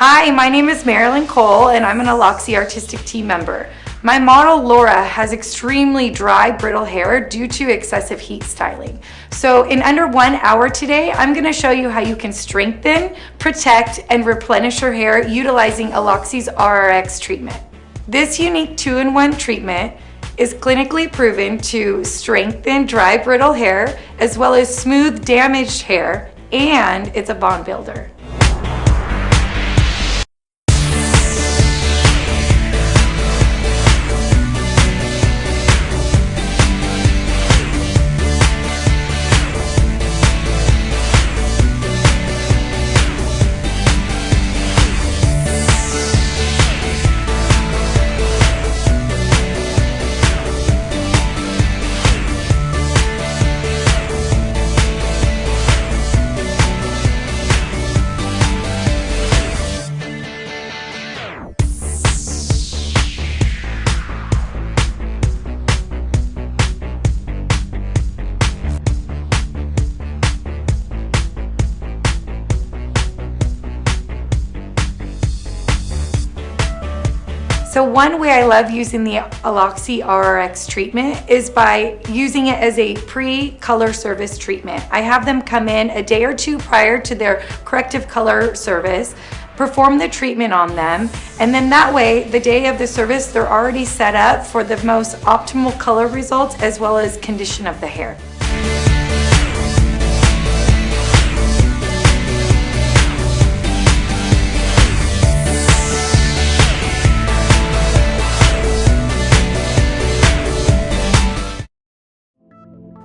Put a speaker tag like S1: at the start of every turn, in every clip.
S1: Hi, my name is Marilyn Cole and I'm an Loxy artistic team member. My model Laura has extremely dry, brittle hair due to excessive heat styling. So in under 1 hour today, I'm going to show you how you can strengthen, protect, and replenish her hair utilizing Loxy's RRx treatment. This unique 2-in-1 treatment is clinically proven to strengthen dry, brittle hair as well as smooth, damaged hair, and it's a bond builder. So one way I love using the Loxy RRx treatment is by using it as a pre-color service treatment. I have them come in a day or two prior to their corrective color service, perform the treatment on them, and then that way, the day of the service, they're already set up for the most optimal color results as well as condition of the hair.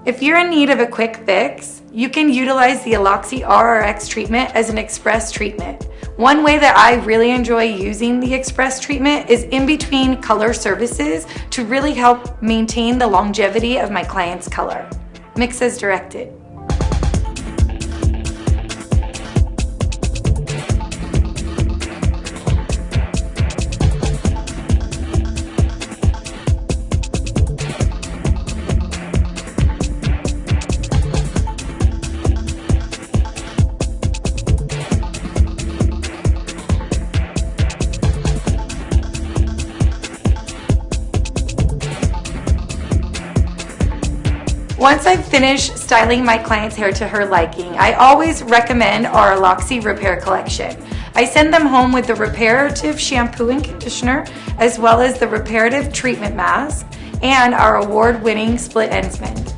S1: If you're in need of a quick fix, you can utilize the Loxy RRx treatment as an express treatment. One way that I really enjoy using the express treatment is in between color services to really help maintain the longevity of my client's color. Mix as directed. Once I've finished styling my client's hair to her liking, I always recommend our Loxy Repair Collection. I send them home with the Reparative Shampoo and Conditioner, as well as the Reparative Treatment Mask, and our award-winning Split Ends Mend.